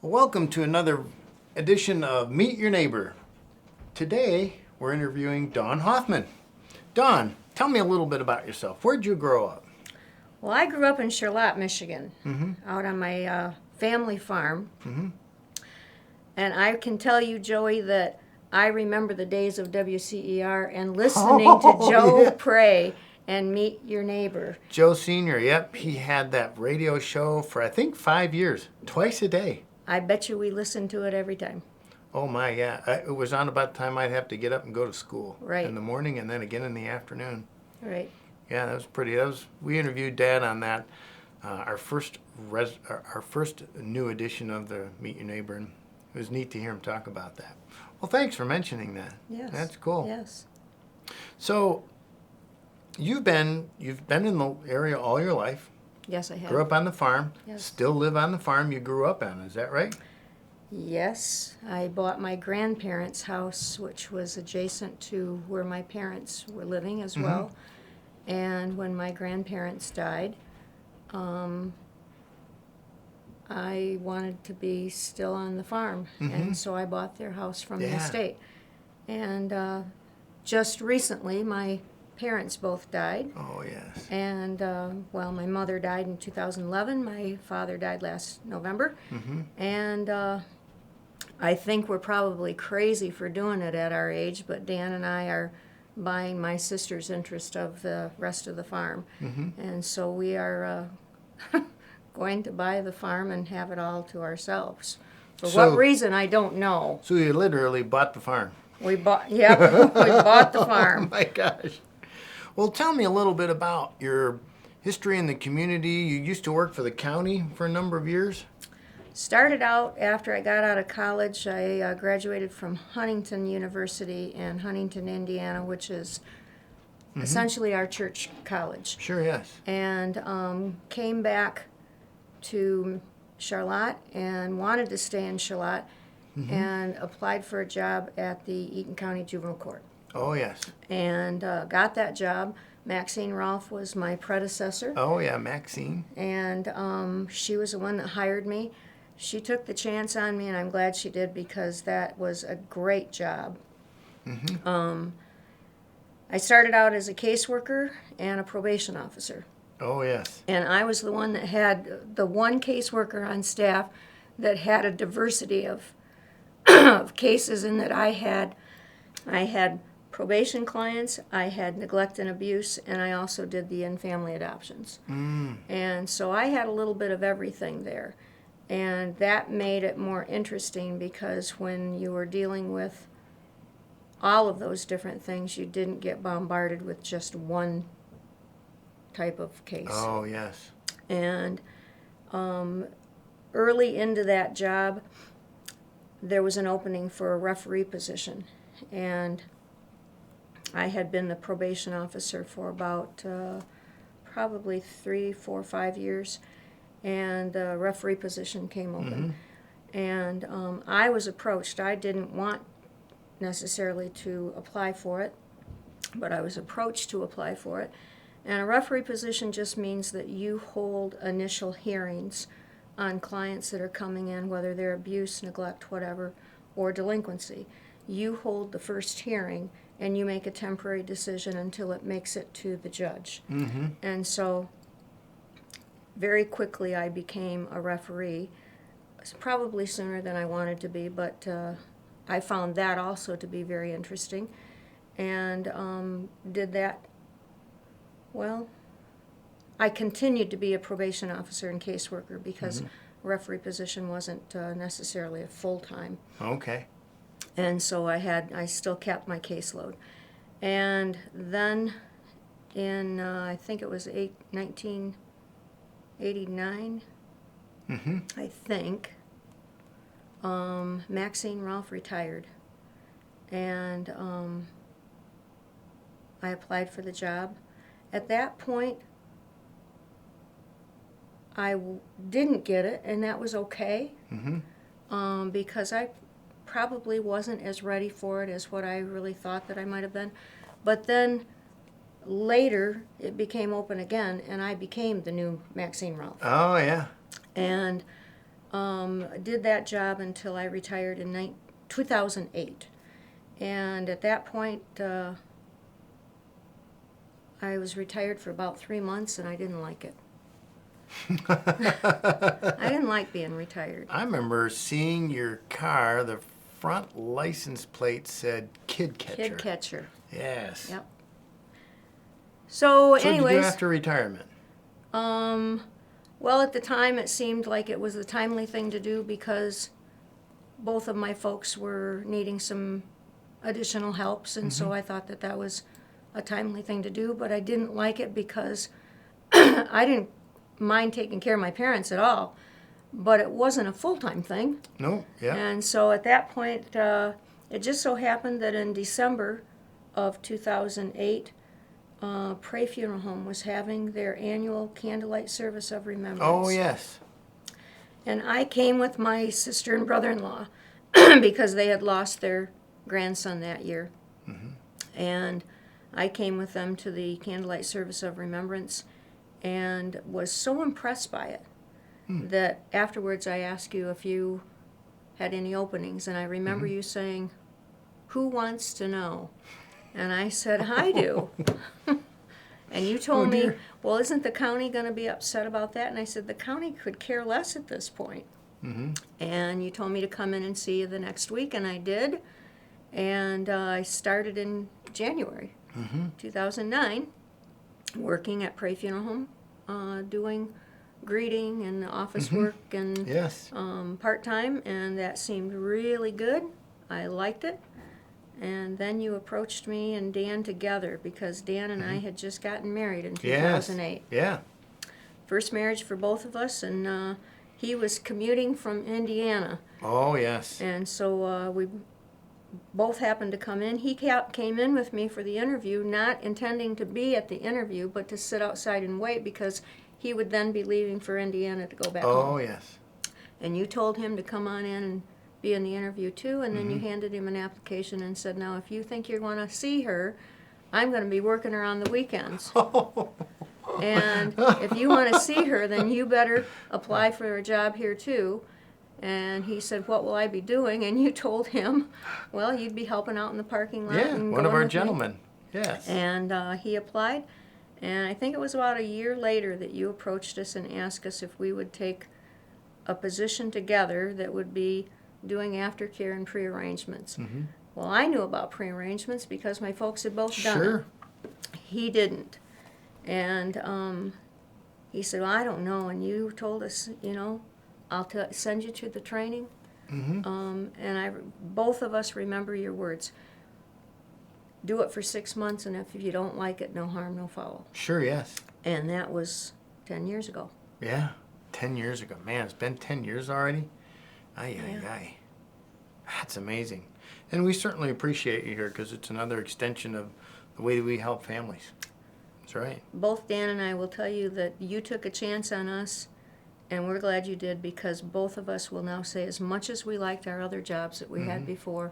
Welcome to another edition of Meet Your Neighbor. Today we're interviewing Dawn Hoffman. Dawn, tell me a little bit about yourself. Where'd you grow up? Well, I grew up in Charlotte, Michigan, out on my family farm. And I can tell you, Joey, that I remember the days of WCER and listening to Joe pray and Meet Your Neighbor. Joe Sr., yep, he had that radio show for I think 5 years, twice a day. I bet you we listened to it every time. Oh my, yeah. It was on about the time I'd have to get up and go to school. Right. In the morning and then again in the afternoon. Right. Yeah, that was pretty. We interviewed Dad on that, our first new edition of the Meet Your Neighbor, and it was neat to hear him talk about that. Well, thanks for mentioning that. Yes. That's cool. Yes. So, you've been in the area all your life. Yes, I have. Grew up on the farm. Yes. Still live on the farm you grew up on. Is that right? Yes. I bought my grandparents' house, which was adjacent to where my parents were living as well. And when my grandparents died, I wanted to be still on the farm, and so I bought their house from the Yeah. estate. And just recently, my parents both died, Oh yes. and well, my mother died in 2011. My father died last November, and I think we're probably crazy for doing it at our age, but Dan and I are buying my sister's interest of the rest of the farm, and so we are going to buy the farm and have it all to ourselves. For So- what reason, I don't know. So you literally bought the farm. We bought, yep, we bought the Oh farm. my gosh. Well, tell me a little bit about your history in the community. You used to work for the county for a number of years. Started out after I got out of college. I graduated from Huntington University in Huntington, Indiana, which is essentially our church college. Sure, yes. And came back to Charlotte and wanted to stay in Charlotte and applied for a job at the Eaton County Juvenile Court. Oh, yes. And got that job. Maxine Rolfe was my predecessor. Oh, yeah, Maxine. And she was the one that hired me. She took the chance on me, and I'm glad she did because that was a great job. I started out as a caseworker and a probation officer. Oh, yes. And I was the one that had the one caseworker on staff that had a diversity of, of cases in that I had probation clients, I had neglect and abuse, and I also did the in-family adoptions. And so I had a little bit of everything there. And that made it more interesting because when you were dealing with all of those different things, you didn't get bombarded with just one type of case. Oh, yes. And early into that job, there was an opening for a referee position. And I had been the probation officer for about probably 3, 4, 5 years. And the referee position came open. And I was approached. I didn't want necessarily to apply for it, but I was approached to apply for it. And a referee position just means that you hold initial hearings on clients that are coming in, whether they're abuse, neglect, whatever, or delinquency. You hold the first hearing and you make a temporary decision until it makes it to the judge. And so very quickly I became a referee, probably sooner than I wanted to be, but I found that also to be very interesting, and did that. Well, I continued to be a probation officer and caseworker because referee position wasn't necessarily a full-time. Okay. And so I still kept my caseload. And then in, I think it was 1989, I think, Maxine Rolfe retired. And I applied for the job. At that point, I didn't get it, and that was okay, because I probably wasn't as ready for it as what I really thought that I might have been. But then later, it became open again, and I became the new Maxine Rolfe. Oh, yeah. And Did that job until I retired in 2008. And at that point, I was retired for about 3 months, and I didn't like it. I didn't like being retired. I remember seeing your car, the front license plate said Kid Catcher. Kid catcher. Yes. Yep. So So anyways, what did you do after retirement? well, at the time it seemed like it was the timely thing to do because both of my folks were needing some additional helps, and so I thought that was a timely thing to do, but I didn't like it because I didn't mind taking care of my parents at all, but it wasn't a full-time thing. No, yeah. And so at that point, it just so happened that in December of 2008, Pray Funeral Home was having their annual candlelight service of remembrance. Oh, yes. And I came with my sister and brother-in-law because they had lost their grandson that year. And I came with them to the candlelight service of remembrance and was so impressed by it that afterwards I asked you if you had any openings, and I remember you saying, "Who wants to know?" And I said, "I do." And you told me, dear. "Well, isn't the county going to be upset about that?" And I said, "The county could care less at this point." And you told me to come in and see you the next week, and I did. And I started in January 2009, working at Pray Funeral Home, doing greeting and office work and Yes. part-time, and that seemed really good. I liked it. And then you approached me and Dan together because Dan and I had just gotten married in 2008. Yeah. First marriage for both of us, and he was commuting from Indiana. Oh, yes. And so we both happened to come in. He came in with me for the interview, not intending to be at the interview, but to sit outside and wait because he would then be leaving for Indiana to go back home. Oh, yes. And you told him to come on in and be in the interview too, and then you handed him an application and said, "Now, if you think you want to see her, I'm going to be working her on the weekends. And if you want to see her, then you better apply for a job here too." And he said, "What will I be doing?" And you told him, "Well, you'd be helping out in the parking lot." Yeah, and one of going our with me." gentlemen. Yes. And he applied, and I think it was about a year later that you approached us and asked us if we would take a position together that would be doing aftercare and prearrangements. Well, I knew about prearrangements because my folks had both done Sure. it. He didn't. And he said, "Well, I don't know." And you told us, "I'll send you to the training." And both of us remember your words. Do it for 6 months, and if you don't like it, no harm, no foul. Sure, yes. And that was 10 years ago. Yeah. 10 years ago. Man, it's been 10 years already? Ay, ay, Yeah. ay. That's amazing. And we certainly appreciate you here because it's another extension of the way that we help families. That's right. Both Dan and I will tell you that you took a chance on us, and we're glad you did because both of us will now say as much as we liked our other jobs that we had before,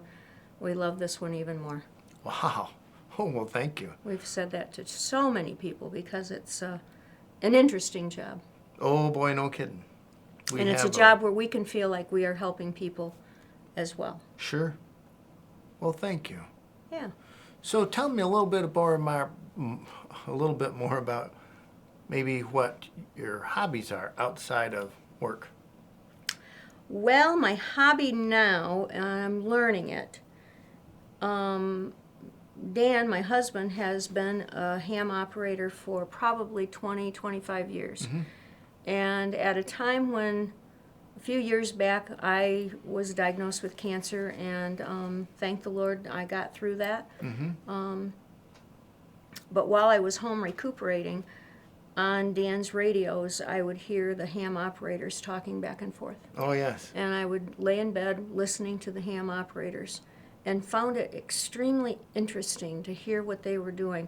we love this one even more. Wow. Oh, well, thank you. We've said that to so many people because it's an interesting job. Oh, boy, no kidding. And it's a job where we can feel like we are helping people as well. Sure. Well, thank you. Yeah. So tell me a little bit more about maybe what your hobbies are outside of work. Well, my hobby now, and I'm learning it. Dan, my husband, has been a ham operator for probably 20, 25 years. And at a time when, a few years back, I was diagnosed with cancer, and thank the Lord I got through that. But while I was home recuperating, on Dan's radios, I would hear the ham operators talking back and forth. Oh, yes. And I would lay in bed listening to the ham operators and found it extremely interesting to hear what they were doing.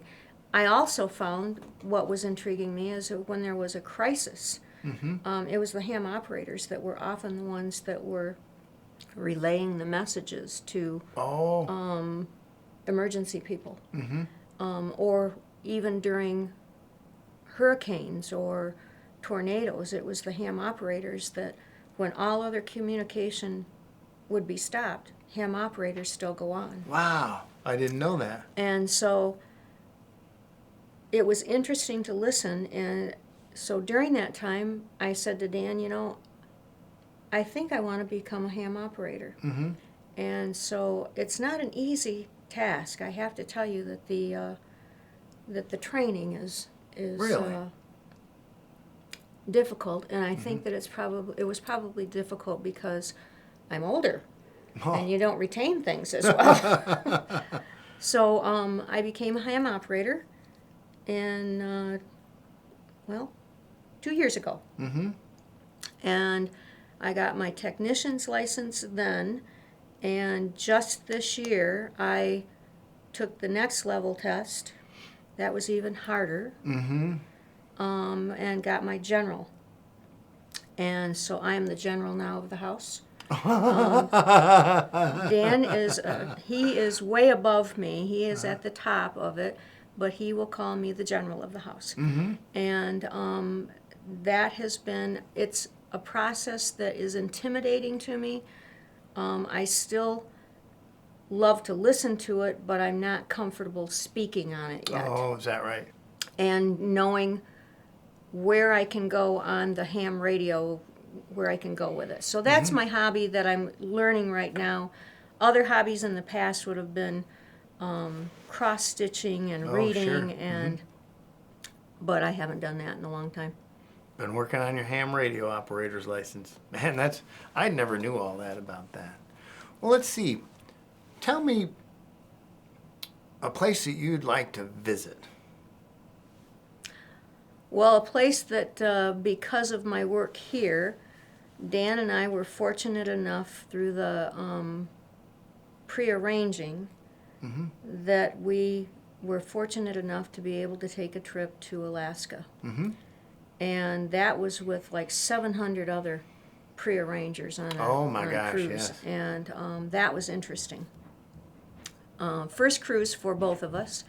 I also found what was intriguing me is that when there was a crisis, it was the ham operators that were often the ones that were relaying the messages to emergency people. Or even during hurricanes or tornadoes, it was the ham operators that when all other communication would be stopped, ham operators still go on. Wow, I didn't know that. And so it was interesting to listen. And so during that time, I said to Dan, you know, I think I want to become a ham operator. Mm-hmm. And so it's not an easy task. I have to tell you that the training is Really? difficult, and I think that it was probably difficult because I'm older, and you don't retain things as well. So I became a ham operator, in 2 years ago, Mm-hmm. and I got my technician's license then, and just this year I took the next level test. That was even harder. Mm-hmm. And got my general. And so I am the general now of the house. Dan he is way above me. He is at the top of it, but he will call me the general of the house. Mm-hmm. And that has been, it's a process that is intimidating to me. I still love to listen to it, but I'm not comfortable speaking on it yet. Oh, is that right? And knowing where I can go on the ham radio, where I can go with it. So that's my hobby that I'm learning right now. Other hobbies in the past would have been cross-stitching and reading, Sure. and but I haven't done that in a long time. Been working on your ham radio operator's license. Man, I never knew all that about that. Well, let's see. Tell me a place that you'd like to visit. Well, a place that, because of my work here, Dan and I were fortunate enough through the pre-arranging Mm-hmm. that we were fortunate enough to be able to take a trip to Alaska. Mm-hmm. And that was with like 700 other pre-arrangers on Oh my on a gosh, cruise. yes. And that was interesting. First cruise for both of us,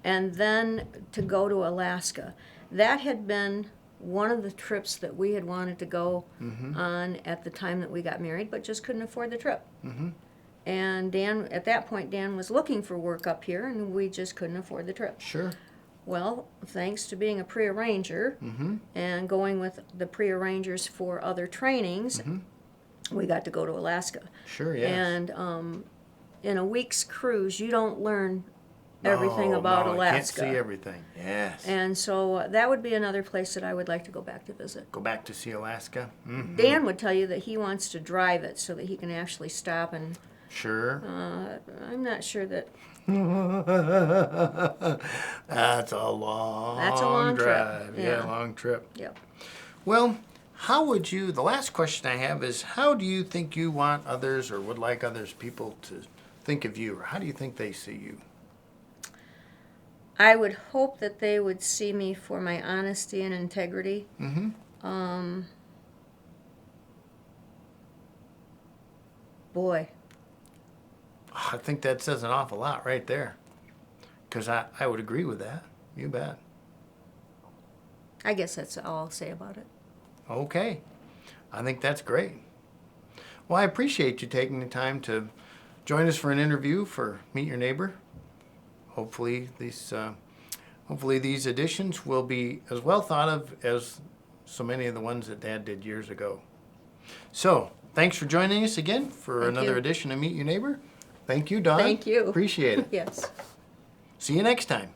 and then to go to Alaska. That had been one of the trips that we had wanted to go on at the time that we got married, but just couldn't afford the trip. Mm-hmm. And Dan, at that point, Dan was looking for work up here, and we just couldn't afford the trip. Sure. Well, thanks to being a pre-arranger Mm-hmm. and going with the pre-arrangers for other trainings, we got to go to Alaska. Sure, yes. And in a week's cruise, you don't learn everything No, about no, Alaska. You can't see everything. Yes. And so that would be another place that I would like to go back to visit. Go back to see Alaska. Mm-hmm. Dan would tell you that he wants to drive it so that he can actually stop, and Sure. I'm not sure that. That's a long trip. drive. Yeah. Long trip. Yep. Well, the last question I have is, how do you think you want others or would like others people to think of you, or how do you think they see you? I would hope that they would see me for my honesty and integrity. Mm-hmm. Boy, I think that says an awful lot right there. Because I would agree with that. You bet. I guess that's all I'll say about it. Okay. I think that's great. Well, I appreciate you taking the time to join us for an interview for Meet Your Neighbor. Hopefully these editions will be as well thought of as so many of the ones that Dad did years ago. So, thanks for joining us again for Thank another you. edition of Meet Your Neighbor. Thank you, Dawn. Thank you. Appreciate it. Yes. See you next time.